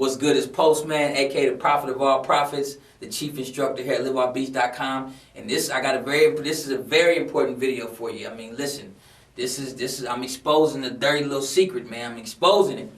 What's good is Postman, aka the Prophet of all prophets, the chief instructor here at liveoffbeats.com. And this is a very important video for you. I mean, listen, this is I'm exposing a dirty little secret, man. I'm exposing it.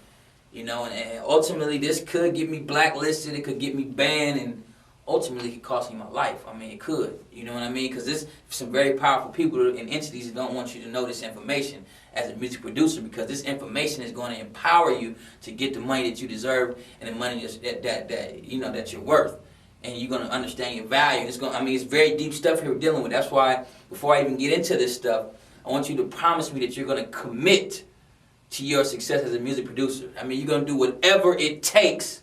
You know, and ultimately this could get me blacklisted, it could get me banned, and ultimately it could cost me my life. I mean, it could. You know what I mean? Because there's some very powerful people and entities that don't want you to know this information as a music producer, because this information is going to empower you to get the money that you deserve and the money that you're worth, and you're going to understand your value. It's very deep stuff here we're dealing with. That's why before I even get into this stuff, I want you to promise me that you're going to commit to your success as a music producer. I mean, you're going to do whatever it takes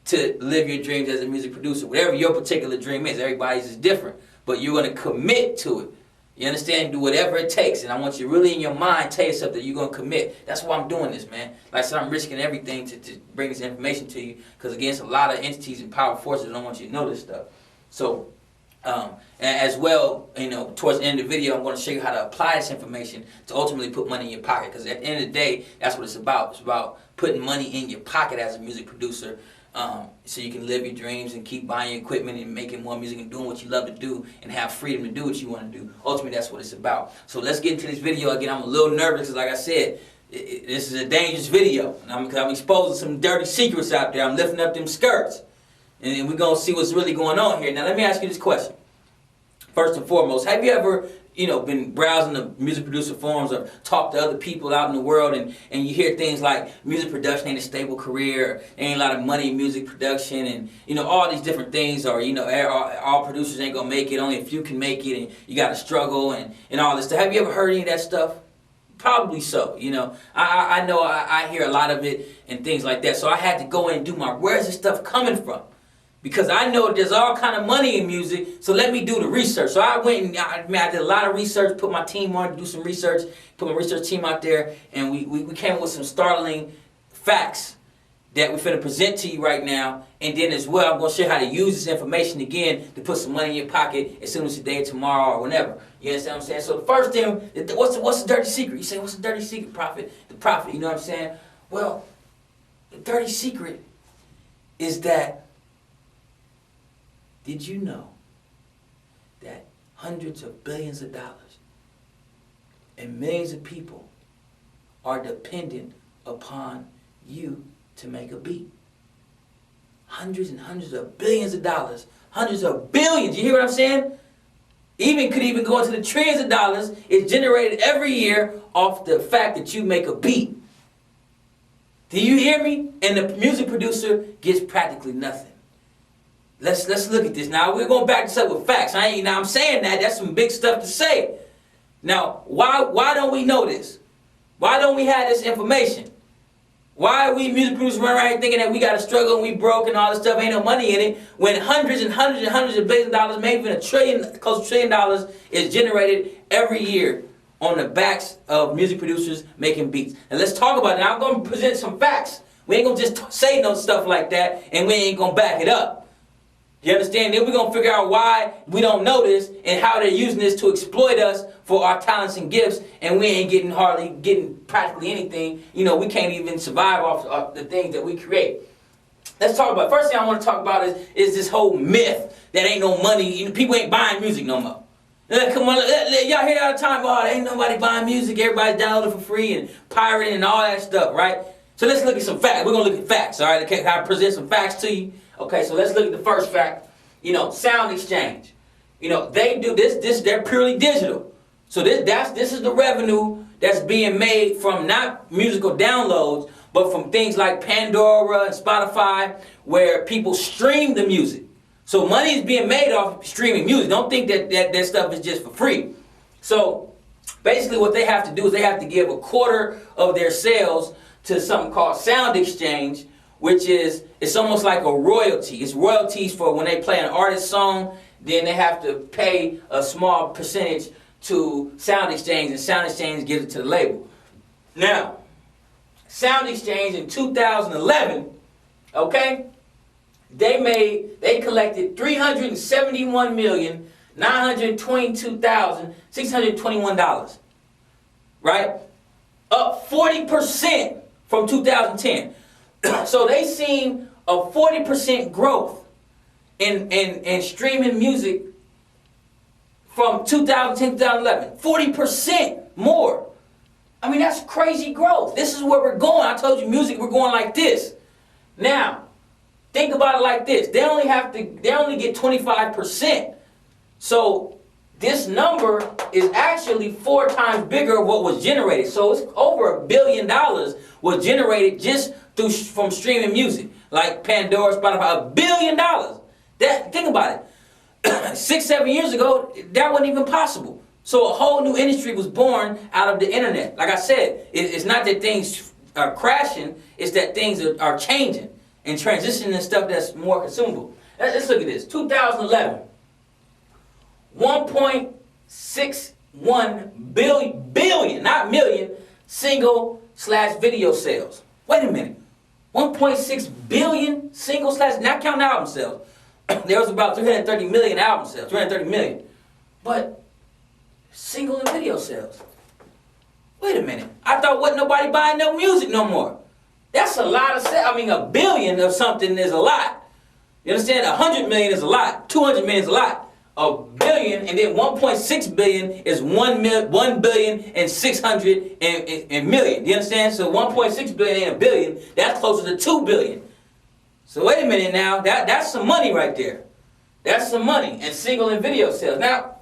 to live your dreams as a music producer. Whatever your particular dream is, everybody's is different, but you're going to commit to it. You understand? Do whatever it takes. And I want you really in your mind tell yourself that you're going to commit. That's why I'm doing this, man. Like I said, I'm risking everything to bring this information to you, because again, it's a lot of entities and power forces that don't want you to know this stuff. So, and as well, you know, towards the end of the video, I'm going to show you how to apply this information to ultimately put money in your pocket. Because at the end of the day, that's what it's about. It's about putting money in your pocket as a music producer, so you can live your dreams and keep buying equipment and making more music and doing what you love to do and have freedom to do what you want to do. Ultimately, that's what it's about. So let's get into this video. Again, I'm a little nervous because, like I said, this is a dangerous video. And I'm exposing some dirty secrets out there. I'm lifting up them skirts. And we're going to see what's really going on here. Now, let me ask you this question. First and foremost, have you ever, been browsing the music producer forums or talked to other people out in the world, and you hear things like music production ain't a stable career, there ain't a lot of money in music production, and all these different things, or all producers ain't gonna make it, only a few can make it, and you gotta struggle and all this stuff. Have you ever heard any of that stuff? Probably so. I know I hear a lot of it and things like that. So I had to go in and do where's this stuff coming from? Because I know there's all kind of money in music, so let me do the research. So I went and I did a lot of research, put my team on to do some research, put my research team out there, and we came up with some startling facts that we're finna present to you right now. And then as well, I'm gonna show you how to use this information again to put some money in your pocket as soon as today, tomorrow, or whenever. You understand what I'm saying? So the first thing, what's the dirty secret? You say, what's the dirty secret, Prophet? The Prophet, you know what I'm saying? Well, the dirty secret is that, did you know that hundreds of billions of dollars and millions of people are dependent upon you to make a beat? Hundreds and hundreds of billions of dollars, hundreds of billions, you hear what I'm saying? Could even go into the trillions of dollars is generated every year off the fact that you make a beat. Do you hear me? And the music producer gets practically nothing. Let's look at this. Now, we're going to back this up with facts. I'm saying that's some big stuff to say. Now, why don't we know this? Why don't we have this information? Why are we music producers running around here thinking that we got to struggle and we broke and all this stuff, ain't no money in it, when hundreds and hundreds and hundreds of billions of dollars, maybe even close to $1 trillion is generated every year on the backs of music producers making beats? And let's talk about it. Now, I'm going to present some facts. We ain't going to just say no stuff like that and we ain't going to back it up. You understand? Then we're going to figure out why we don't know this and how they're using this to exploit us for our talents and gifts, and we ain't hardly getting practically anything. We can't even survive off the things that we create. Let's talk about, first thing I want to talk about is this whole myth that ain't no money, people ain't buying music no more. Come on, y'all hear that all the time, there ain't nobody buying music, everybody's downloading for free and pirating and all that stuff, right? So let's look at some facts. We're going to look at facts, all right? Okay, I present some facts to you. Okay, so let's look at the first fact. Sound exchange. They do this, they're purely digital. So this is the revenue that's being made from not musical downloads, but from things like Pandora and Spotify, where people stream the music. So money is being made off streaming music. Don't think that stuff is just for free. So basically what they have to do is they have to give a quarter of their sales to something called sound exchange, which is, it's almost like a royalty. It's royalties for when they play an artist's song, then they have to pay a small percentage to Sound Exchange, and Sound Exchange gives it to the label. Now, Sound Exchange in 2011, okay, they collected $371,922,621, right? Up 40% from 2010. So they seen a 40% growth in streaming music from 2010 to 2011. 40% more. I mean, that's crazy growth. This is where we're going. I told you music, we're going like this. Now, think about it like this. They only get 25%. So this number is actually 4 times bigger of what was generated. So it's over $1 billion was generated just from streaming music. Like Pandora, Spotify, $1 billion. Think about it. 6, 7 years ago, that wasn't even possible. So a whole new industry was born out of the internet. Like I said, it's not that things are crashing, it's that things are changing and transitioning to stuff that's more consumable. Let's look at this. 2011, 1.61 billion, not million, single/video sales. Wait a minute. 1.6 billion single/, not counting album sales. There was about 330 million album sales, 330 million. But single and video sales. Wait a minute. I thought wasn't nobody buying no music no more. That's a lot of sales. I mean, $1 billion of something is a lot. You understand? 100 million is a lot. 200 million is a lot. $1 billion, and then 1.6 billion is 1 billion and 600 million. You understand? So 1.6 billion ain't a billion. That's closer to 2 billion. So wait a minute now. That's some money right there. That's some money. And single and video sales. Now,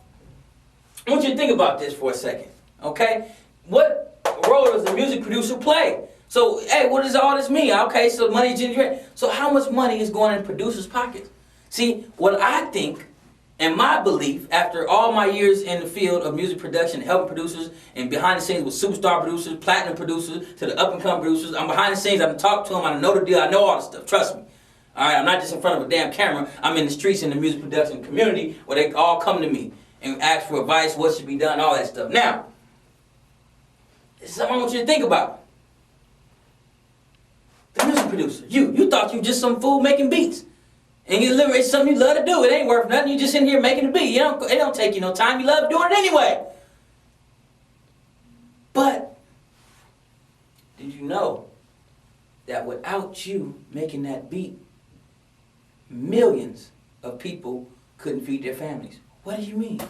I want you to think about this for a second. Okay? What role does the music producer play? So, hey, what does all this mean? Okay, so money generated. So how much money is going in producers' pockets? See, what I think and my belief, after all my years in the field of music production, helping producers and behind the scenes with superstar producers, platinum producers, to the up-and-coming producers, I'm behind the scenes, I can talk to them, I know the deal, I know all the stuff, trust me. All right, I'm not just in front of a damn camera, I'm in the streets in the music production community where they all come to me and ask for advice, what should be done, all that stuff. Now, this is something I want you to think about. The music producer, you thought you were just some fool making beats. And you deliver, it's something you love to do. It ain't worth nothing. You just in here making a beat. It don't take you no time. You love doing it anyway. But did you know that without you making that beat, millions of people couldn't feed their families? What do you mean?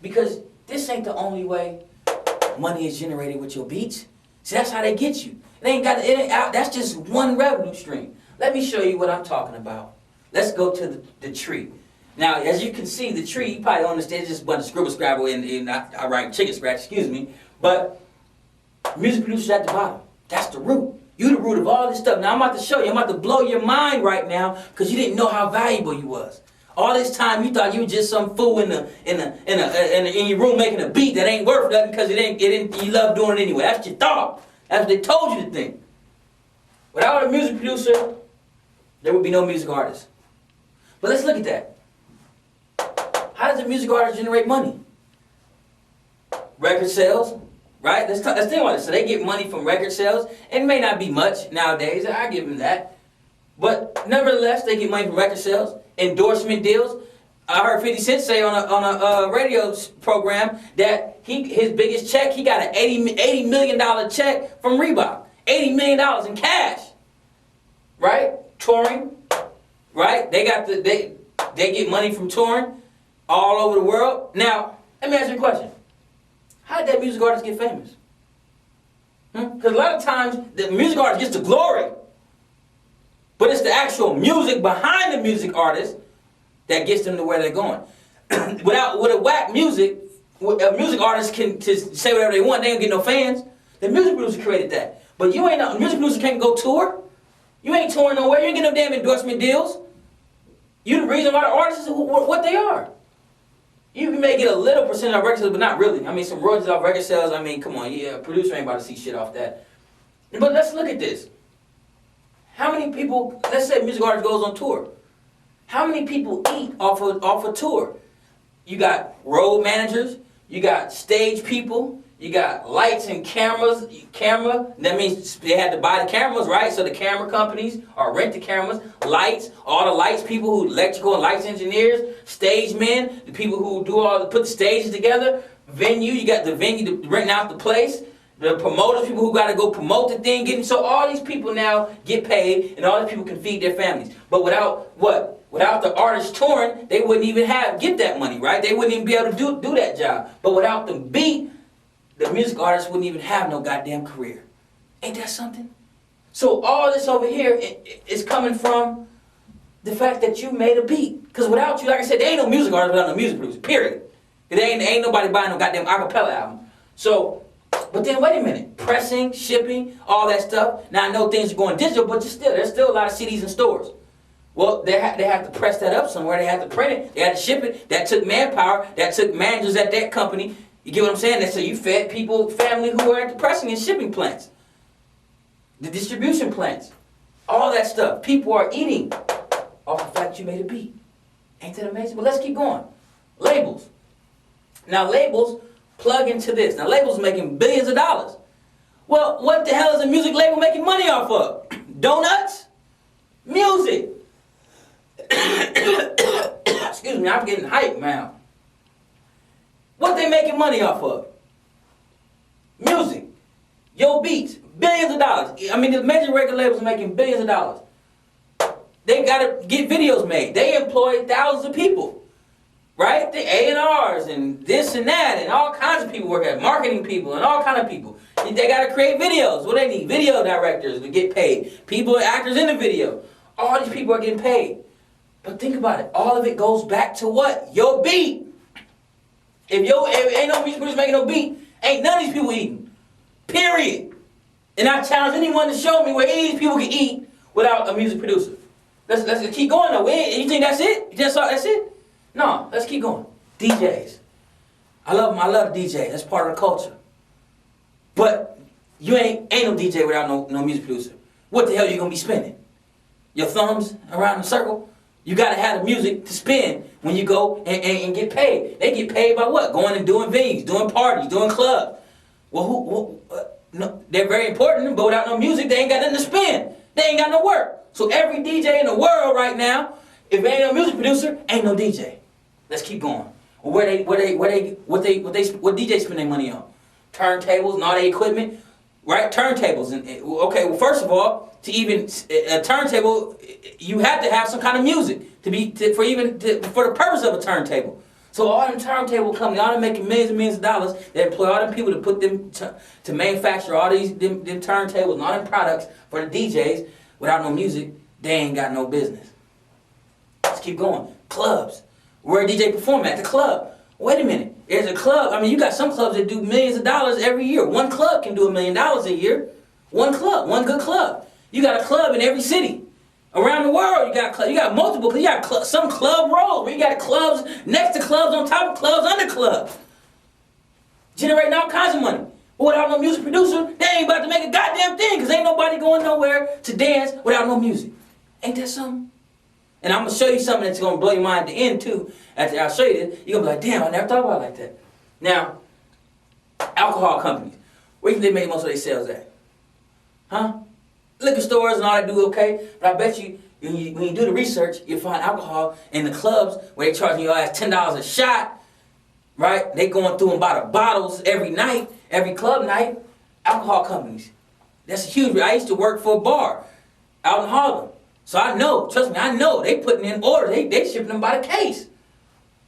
Because this ain't the only way money is generated with your beats. See, that's how they get you. That's just one revenue stream. Let me show you what I'm talking about. Let's go to the tree. Now, as you can see, the tree, you probably don't understand, it's just a bunch of scribble scrabble and I write chicken scratch, excuse me. But music producers at the bottom. That's the root. You the root of all this stuff. Now, I'm about to show you. I'm about to blow your mind right now because you didn't know how valuable you was. All this time, you thought you were just some fool in your room making a beat that ain't worth nothing because you love doing it anyway. That's your thought. That's what they told you to think. Without a music producer, there would be no music artist. But let's look at that. How does a music artist generate money? Record sales, right? Let's think about it. So they get money from record sales. It may not be much nowadays. I give them that. But nevertheless, they get money from record sales. Endorsement deals. I heard 50 Cent say on a radio program that his biggest check, he got an $80 million check from Reebok. $80 million in cash. Right? Touring. Right? They get money from touring all over the world. Now, let me ask you a question. How did that music artist get famous? Because a lot of times, the music artist gets the glory. But it's the actual music behind the music artist that gets them to where they're going. With a whack music, a music artist can just say whatever they want. They don't get no fans. The music producer created that. But the music producer can't go tour. You ain't touring nowhere. You ain't getting no damn endorsement deals. You the reason why the artists are what they are. You may get a little percent of record sales, but not really. I mean, some royalties off record sales. I mean, come on, a producer ain't about to see shit off that. But let's look at this. How many people? Let's say a music artist goes on tour. How many people eat off a tour? You got road managers. You got stage people. You got lights and cameras. That means they had to buy the cameras, right? So the camera companies or rent the cameras. Lights, all the lights people who electrical and lights engineers. Stage men, the people who put the stages together. Venue, you got the venue renting out the place. the promoters, people who got to go promote the thing, getting so all these people now get paid, and all these people can feed their families. But without what? Without the artists touring, they wouldn't even get that money, right? They wouldn't even be able to do that job. But without the beat, the music artists wouldn't even have no goddamn career. Ain't that something? So all this over here is coming from the fact that you made a beat. Because without you, like I said, there ain't no music artist without no music producer, period. There ain't nobody buying no goddamn acapella album. So, but then wait a minute. Pressing, shipping, all that stuff. Now I know things are going digital, but there's still a lot of CDs in stores. Well, they have to press that up somewhere. They have to print it. They had to ship it. That took manpower. That took managers at that company. You get what I'm saying? So you fed people, family who were at the pressing and shipping plants. The distribution plants. All that stuff. People are eating off the fact you made a beat. Ain't that amazing? But let's keep going. Labels. Now labels plug into this. Now labels making billions of dollars. Well, what the hell is a music label making money off of? Donuts? Music. Excuse me, I'm getting hyped, man. What they making money off of? Music. Your beats. Billions of dollars. I mean, the major record labels are making billions of dollars. They gotta get videos made. They employ thousands of people. Right? The A&Rs and this and that and all kinds of people work at marketing people and all kinds of people. They gotta create videos. What they need? Video directors to get paid. People, actors in the video. All these people are getting paid. But think about it. All of it goes back to what? Your beat. If ain't no music producer making no beat, ain't none of these people eating. Period. And I challenge anyone to show me where any of these people can eat without a music producer. Let's keep going though. You think that's it? You just saw that's it? No, let's keep going. DJs. I love them. I love DJs. That's part of the culture. But you ain't no DJ without no music producer. What the hell you gonna be spinning? Your thumbs around the circle? You gotta have the music to spin when you go and get paid. They get paid by what? Going and doing venues, doing parties, doing clubs. Well, no, they're very important, but without no music, they ain't got nothing to spin. They ain't got no work. So every DJ in the world right now, if there ain't no music producer, ain't no DJ. Let's keep going. Well, what DJ spend their money on? Turntables and all their equipment, right? Turntables and okay. Well, first of all, to even a turntable, you have to have some kind of music for the purpose of a turntable. So all them turntable companies, all them making millions and millions of dollars, they employ all them people to put them to manufacture all them turntables and all them products for the DJs. Without no music, they ain't got no business. Let's keep going. Clubs. Where a DJ perform at? The club. Wait a minute. There's a club. I mean, you got some clubs that do millions of dollars every year. One club can do $1 million a year. One club. One good club. You got a club in every city. Around the world, you got multiple. You got some club roles where you got clubs next to clubs, on top of clubs, under clubs. Generating all kinds of money. But without no music producer, they ain't about to make a goddamn thing because ain't nobody going nowhere to dance without no music. Ain't that something? And I'm going to show you something that's going to blow your mind at the end, too. After I show you this, you're going to be like, damn, I never thought about it like that. Now, alcohol companies. Where do you think they make most of their sales at? Huh? Liquor stores and all that do okay. But I bet you, when you do the research, you'll find alcohol in the clubs where they charging your ass $10 a shot. Right? They going through and buy the bottles every night, every club night. Alcohol companies. That's huge. I used to work for a bar out in Harlem. So I know, trust me, I know. They putting in orders. They shipping them by the case.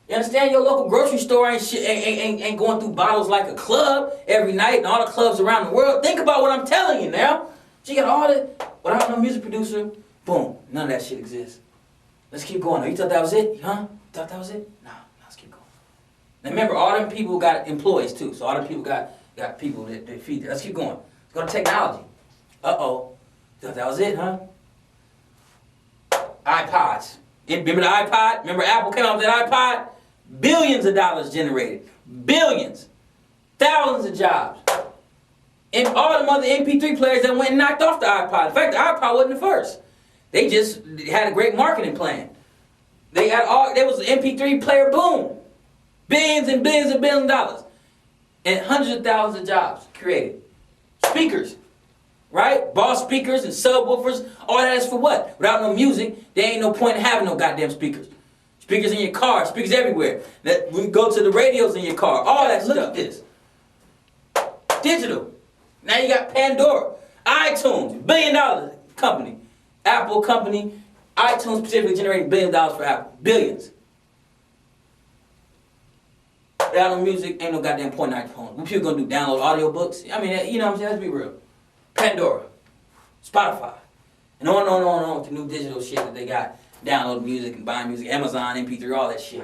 You understand? Your local grocery store ain't going through bottles like a club every night and all the clubs around the world. Think about what I'm telling you now. So you got all that, without no music producer, boom, none of that shit exists. Let's keep going. You thought that was it? Huh? You thought that was it? No, let's keep going. Now remember, all them people got employees too. So all them people got people that feed them. Let's keep going. Let's go to technology. Uh-oh. You thought that was it, huh? iPods. Remember the iPod? Remember Apple came out with that iPod? Billions of dollars generated. Billions. Thousands of jobs. And all them other MP3 players that went and knocked off the iPod. In fact, the iPod wasn't the first. They just had a great marketing plan. There was an MP3 player boom. Billions and billions and billions of dollars. And hundreds of thousands of jobs created. Speakers. Right? Boss speakers and subwoofers. All that is for what? Without no music, there ain't no point in having no goddamn speakers. Speakers in your car, speakers everywhere. We go to the radios in your car. All that stuff. Look at this. Digital. Now you got Pandora, iTunes, $1 billion company, Apple company, iTunes specifically generating $1 billion for Apple, billions. Without no music, ain't no goddamn point in iPhone. What people gonna do? Download audiobooks? I mean, you know what I'm saying? Let's be real. Pandora, Spotify, and on and on and on with the new digital shit that they got. Download music and buy music, Amazon, MP3, all that shit.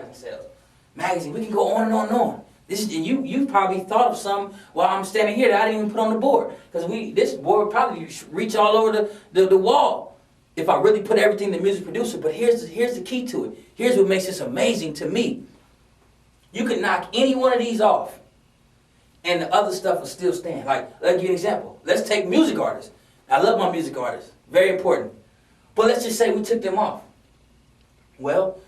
Magazine, we can go on and on and on. This is you probably thought of some while I'm standing here that I didn't even put on the board. Because this board would probably reach all over the wall if I really put everything in the music producer. But here's the key to it. Here's what makes this amazing to me. You can knock any one of these off, and the other stuff will still stand. Like, let me give you an example. Let's take music artists. I love my music artists. Very important. But let's just say we took them off. Well,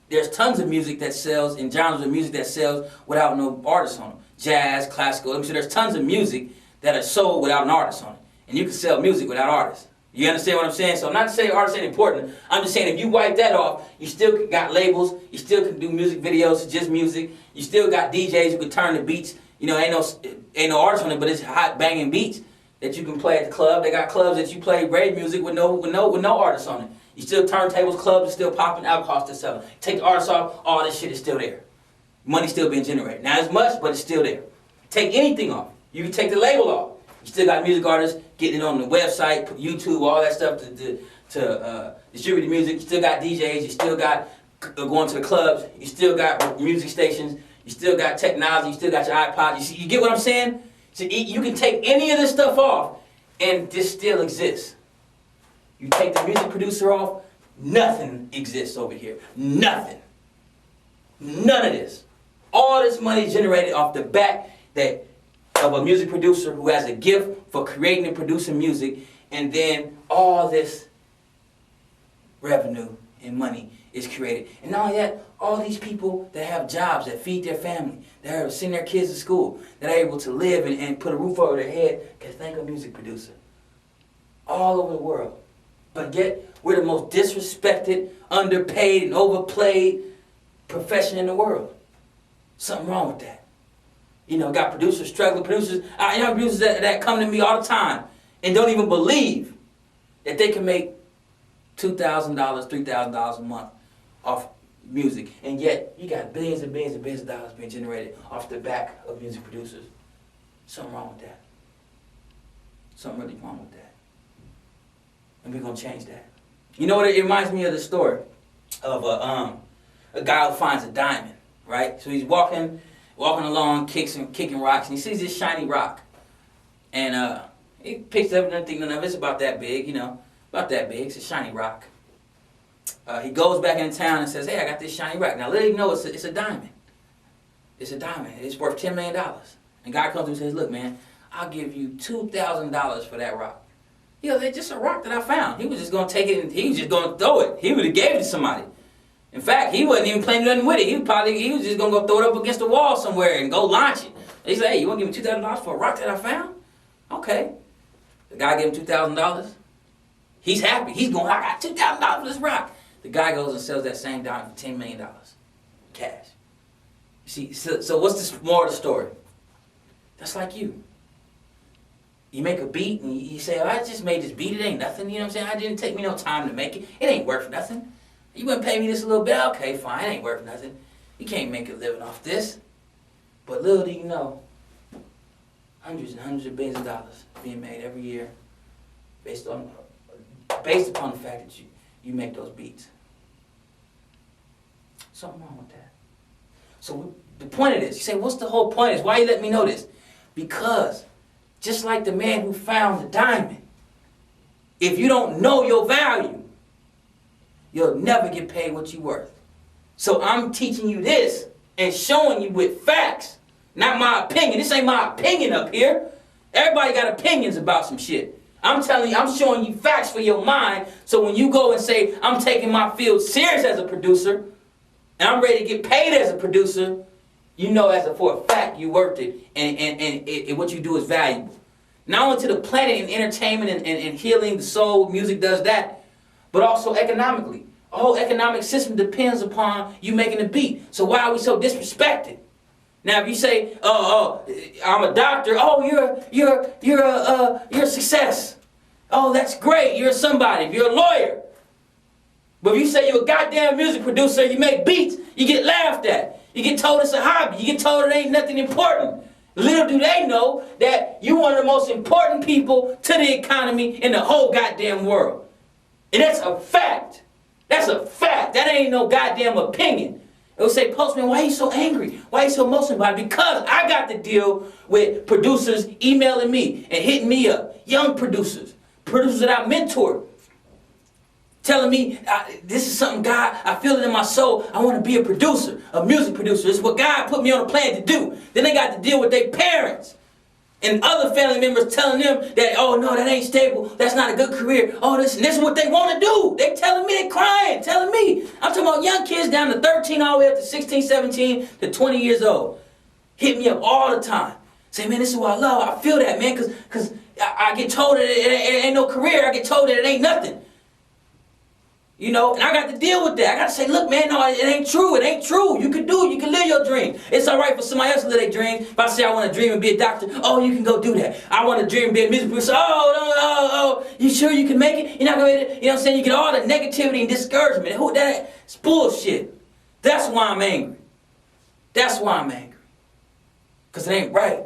there's tons of music that sells, and genres of music that sells without no artists on them. Jazz, classical. So there's tons of music that are sold without an artist on it. And you can sell music without artists. You understand what I'm saying? So I'm not saying artists ain't important. I'm just saying if you wipe that off, you still got labels. You still can do music videos, just music. You still got DJs who can turn the beats. You know, ain't no artists on it, but it's hot banging beats that you can play at the club. They got clubs that you play rave music with no artists on it. You still turntables, clubs are still popping, alcohol still selling. Take the artists off, all this shit is still there. Money still being generated. Not as much, but it's still there. Take anything off. You can take the label off. You still got music artists getting it on the website, YouTube, all that stuff to distribute the music. You still got DJs. You still got going to the clubs. You still got music stations. You still got technology. You still got your iPod. You get what I'm saying? So you can take any of this stuff off, and this still exists. You take the music producer off, nothing exists over here. Nothing. None of this. All this money generated off the back of a music producer who has a gift for creating and producing music, and then all this revenue and money is created. And not only that, all these people that have jobs, that feed their family, that are sending their kids to school, that are able to live and put a roof over their head, can thank a music producer. All over the world. But yet, we're the most disrespected, underpaid, and overplayed profession in the world. Something wrong with that. You know, got producers struggling, producers that come to me all the time and don't even believe that they can make $2,000, $3,000 a month off music. And yet, you got billions and billions and billions of dollars being generated off the back of music producers. Something wrong with that. Something really wrong with that. And we're going to change that. You know what? It reminds me of the story of a guy who finds a diamond, right? So he's walking along, kicking rocks, and he sees this shiny rock. And he picks it up and doesn't think none of it. It's about that big, you know, about that big. It's a shiny rock. He goes back into town and says, hey, I got this shiny rock. Now, let him know it's a diamond. It's a diamond. It's worth $10 million. And guy comes to him and says, look, man, I'll give you $2,000 for that rock. You know, it's just a rock that I found. He was just going to take it and he was just going to throw it. He would have gave it to somebody. In fact, he wasn't even playing nothing with it. He was just going to go throw it up against the wall somewhere and go launch it. He said, hey, you want to give me $2,000 for a rock that I found? Okay. The guy gave him $2,000. He's happy. He's going, I got $2,000 for this rock. The guy goes and sells that same diamond for $10 million. Cash. You see, so what's the moral of the story? That's like you. You make a beat and you say, oh, I just made this beat, it ain't nothing, you know what I'm saying? I didn't take me no time to make it. It ain't worth nothing. You wouldn't pay me this a little bit, okay, fine, it ain't worth nothing. You can't make a living off this. But little do you know, hundreds and hundreds of billions of dollars being made every year based upon the fact that you make those beats. Something wrong with that. So the point of this, you say, what's the whole point of this? Why you let me know this? Because just like the man who found the diamond, if you don't know your value, you'll never get paid what you're worth. So I'm teaching you this and showing you with facts, not my opinion. This ain't my opinion up here. Everybody got opinions about some shit. I'm telling you, I'm showing you facts for your mind, so when you go and say, I'm taking my field serious as a producer, and I'm ready to get paid as a producer, you know for a fact you worth it, and what you do is valuable. Not only to the planet and entertainment and healing the soul, music does that, but also economically. A whole economic system depends upon you making a beat. So why are we so disrespected? Now, if you say, "Oh, I'm a doctor," oh, you're a success. Oh, that's great. You're somebody. If you're a lawyer. But if you say you're a goddamn music producer, you make beats, you get laughed at. You get told it's a hobby. You get told it ain't nothing important. Little do they know that you're one of the most important people to the economy in the whole goddamn world. And that's a fact. That's a fact. That ain't no goddamn opinion. It would say, Postman, why are you so angry? Why are you so emotional about it? Because I got to deal with producers emailing me and hitting me up. Young producers. Producers that I mentored. Telling me, this is something God, I feel it in my soul. I want to be a producer, a music producer. It's what God put me on a plan to do. Then they got to deal with their parents and other family members telling them that, oh no, that ain't stable. That's not a good career. Oh, this is what they want to do. They telling me, they crying, telling me. I'm talking about young kids down to 13 all the way up to 16, 17 to 20 years old. Hit me up all the time. Say, man, this is what I love. I feel that, man, because I get told that it ain't no career. I get told that it ain't nothing. You know, and I got to deal with that. I got to say, look, man, no, it ain't true. It ain't true. You can do it. You can live your dream. It's all right for somebody else to live their dreams. If I say I want to dream and be a doctor, oh, you can go do that. I want to dream and be a music producer. Oh, you sure you can make it? You're not going to, you know what I'm saying? You get all the negativity and discouragement. That's bullshit. That's why I'm angry. That's why I'm angry. Because it ain't right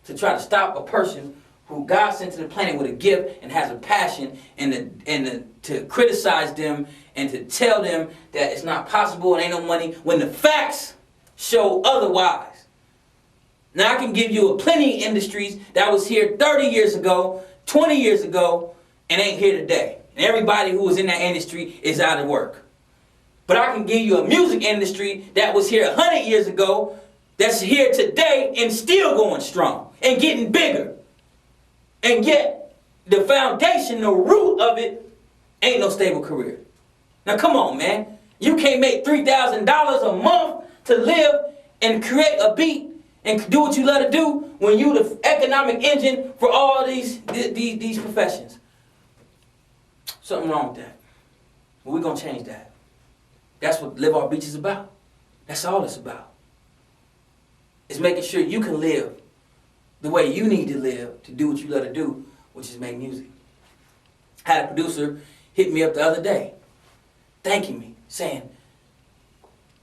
to try to stop a person who God sent to the planet with a gift and has a passion, and to criticize them and to tell them that it's not possible and ain't no money when the facts show otherwise. Now I can give you plenty of industries that was here 30 years ago, 20 years ago, and ain't here today. And everybody who was in that industry is out of work. But I can give you a music industry that was here 100 years ago, that's here today and still going strong and getting bigger. And yet, the foundation, the root of it, ain't no stable career. Now come on, man. You can't make $3,000 a month to live and create a beat and do what you love to do when you the economic engine for all these professions. Something wrong with that. But we're going to change that. That's what Live Off Beach is about. That's all it's about. It's making sure you can live the way you need to live to do what you love to do, which is make music. I had a producer hit me up the other day, thanking me, saying,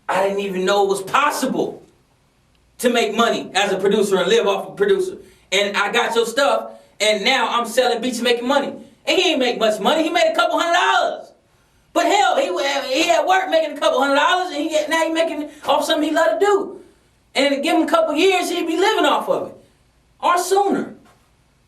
I didn't even know it was possible to make money as a producer and live off a producer. And I got your stuff, and now I'm selling beats and making money. And he ain't make much money. He made a couple $100. But hell, he had work making a couple $100, and now he's making off something he love to do. And give him a couple years, he'd be living off of it. Or sooner.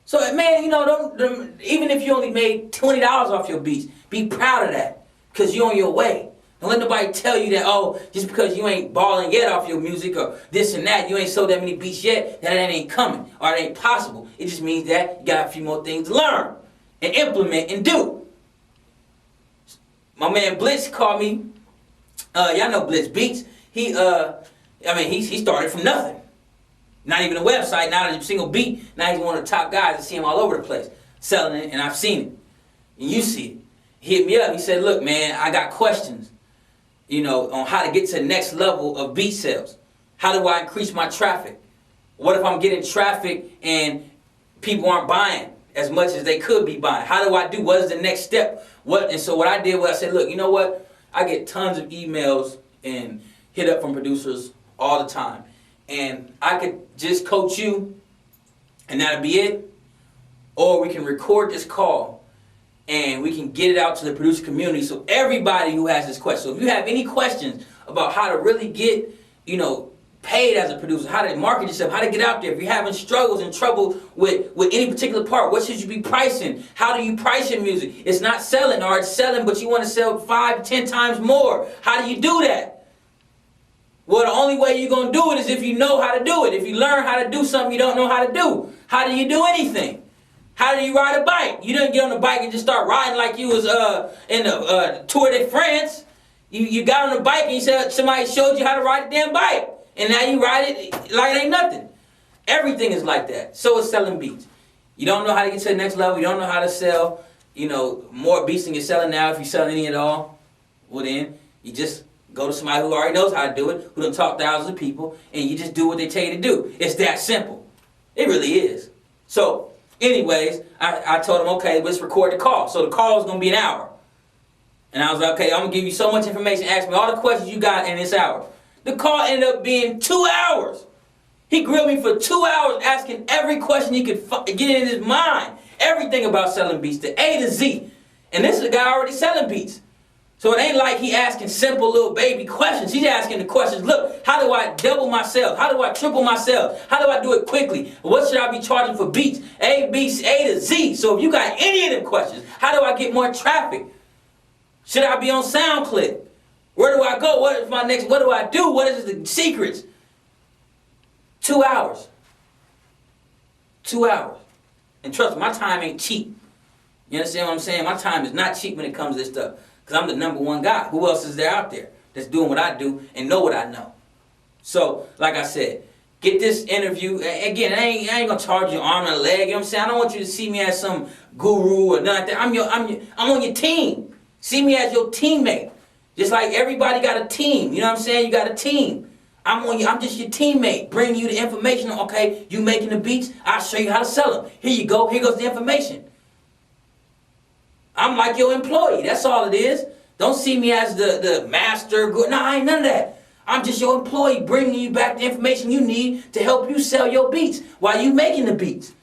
So, man, you know, even if you only made $20 off your beats, be proud of that. Because you're on your way. Don't let nobody tell you that, oh, just because you ain't balling yet off your music or this and that, you ain't sold that many beats yet, that ain't coming. Or it ain't possible. It just means that you got a few more things to learn and implement and do. My man Blitz called me. Y'all know Blitz Beats. He started from nothing. Not even a website, not a single beat. Now he's one of the top guys. I see him all over the place selling it, and I've seen it. And you see it. He hit me up. He said, look, man, I got questions, you know, on how to get to the next level of beat sales. How do I increase my traffic? What if I'm getting traffic and people aren't buying as much as they could be buying? How do I do? What is the next step? And so what I did was I said, look, you know what? I get tons of emails and hit up from producers all the time. And I could just coach you, and that'll be it. Or we can record this call, and we can get it out to the producer community so everybody who has this question. So if you have any questions about how to really get, you know, paid as a producer, how to market yourself, how to get out there, if you're having struggles and trouble with any particular part, what should you be pricing? How do you price your music? It's not selling, or it's selling, but you want to sell 5 to 10 times more. How do you do that? Well, the only way you're going to do it is if you know how to do it. If you learn how to do something you don't know how to do. How do you do anything? How do you ride a bike? You didn't get on the bike and just start riding like you was in the Tour de France. You got on the bike and you said somebody showed you how to ride the damn bike. And now you ride it like it ain't nothing. Everything is like that. So is selling beats. You don't know how to get to the next level. You don't know how to sell, you know, more beats than you're selling now if you sell any at all. Well then, you just Go to somebody who already knows how to do it, who done taught thousands of people, and you just do what they tell you to do. It's that simple. It really is. So, anyways, I told him, okay, let's record the call. So the call was going to be an hour. And I was like, okay, I'm going to give you so much information. Ask me all the questions you got in this hour. The call ended up being 2 hours. He grilled me for 2 hours asking every question he could get in his mind. Everything about selling beats, the A to Z. And this is a guy already selling beats. So it ain't like he asking simple little baby questions. He's asking the questions, look, how do I double my sales? How do I triple my sales? How do I do it quickly? What should I be charging for beats? A, B, A to Z. So if you got any of them questions, how do I get more traffic? Should I be on SoundClick? Where do I go? What is my next, what do I do? What is the secrets? 2 hours. 2 hours. And trust me, my time ain't cheap. You understand what I'm saying? My time is not cheap when it comes to this stuff. Because I'm the #1 guy. Who else is there out there that's doing what I do and know what I know? So, like I said, get this interview. Again, I ain't going to charge you arm and a leg. You know what I'm saying? I don't want you to see me as some guru or nothing. I'm on your team. See me as your teammate. Just like everybody got a team. You know what I'm saying? You got a team. I'm just your teammate, bringing you the information. Okay, you making the beats, I'll show you how to sell them. Here you go, here goes the information. I'm like your employee, that's all it is. Don't see me as the master. No, I ain't none of that. I'm just your employee, bringing you back the information you need to help you sell your beats while you making the beats.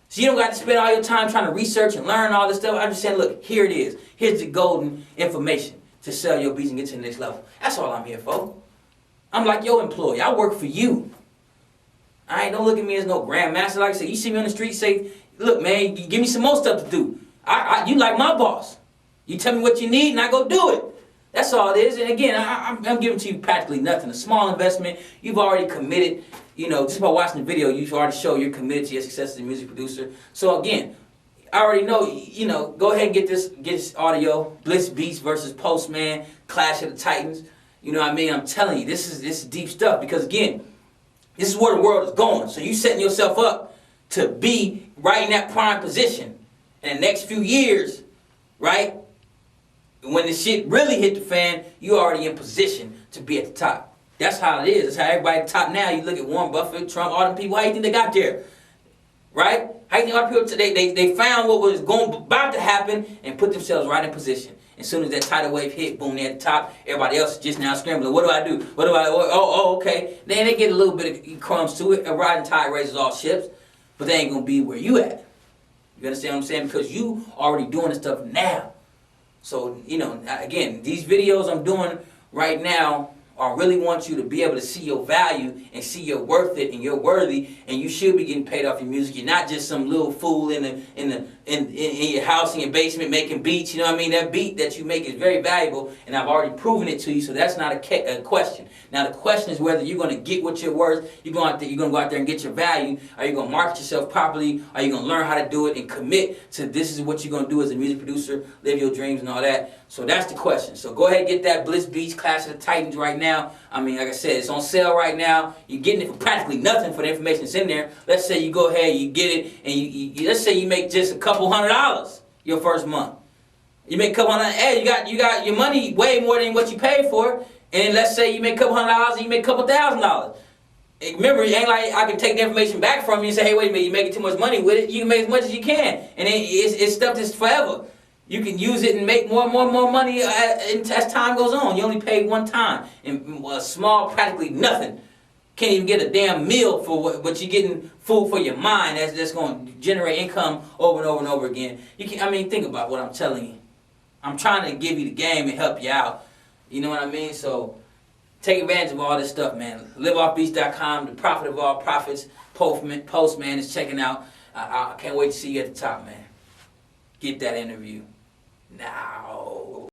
So you don't got to spend all your time trying to research and learn all this stuff. I'm just saying, look, here it is. Here's the golden information to sell your beats and get to the next level. That's all I'm here for. I'm like your employee. I work for you. Don't look at me as no grandmaster. Like I said, you see me on the street, say, look, man, give me some more stuff to do. You like my boss. You tell me what you need and I go do it. That's all it is. And again, I'm giving to you practically nothing. A small investment. You've already committed. You know, just by watching the video, you've already shown you're committed to your success as a music producer. So again, I already know, you know, go ahead and get this audio. Bliss Beats versus Postman, Clash of the Titans. You know what I mean? I'm telling you, this is deep stuff because again, this is where the world is going. So you setting yourself up to be right in that prime position. In the next few years, right? When the shit really hit the fan, you already in position to be at the top. That's how it is. That's how everybody at the top now. You look at Warren Buffett, Trump, all them people. How you think they got there? Right? How you think all the people they found what was about to happen and put themselves right in position. As soon as that tidal wave hit, boom, they're at the top. Everybody else is just now scrambling. What do I do? What do I? Okay. Then they get a little bit of crumbs to it. A rising tide raises all ships, but they ain't gonna be where you at. You understand what I'm saying? Because you already doing this stuff now. So, you know, again, these videos I'm doing right now, I really want you to be able to see your value and see you're worth it and you're worthy and you should be getting paid off your music. You're not just some little fool in your house, in your basement making beats. You know what I mean? That beat that you make is very valuable and I've already proven it to you, so that's not a question. Now the question is whether you're going to get what you're worth. You're going to go out there and get your value. Are you going to market yourself properly? Are you going to learn how to do it and commit to this is what you're going to do as a music producer, live your dreams and all that? So that's the question. So go ahead and get that Bliss Beats Clash of the Titans right now. I mean, like I said, it's on sale right now. You're getting it for practically nothing for the information that's in there. Let's say you go ahead, you get it, and you let's say you make just a couple $100 your first month. You make a couple $100. Hey, you got your money way more than what you paid for. And let's say you make a couple $100 and you make a couple $1,000. And remember, it ain't like I can take the information back from you and say, hey, wait a minute, you're making too much money with it. You can make as much as you can. And it's stuff that's forever. You can use it and make more money as time goes on. You only pay one time. And a small, practically nothing. Can't even get a damn meal for what you're getting food for your mind that's going to generate income over and over and over again. I mean, think about what I'm telling you. I'm trying to give you the game and help you out. You know what I mean? So take advantage of all this stuff, man. LiveOffBeats.com, the prophet of all prophets. Postman is checking out. I can't wait to see you at the top, man. Get that interview now.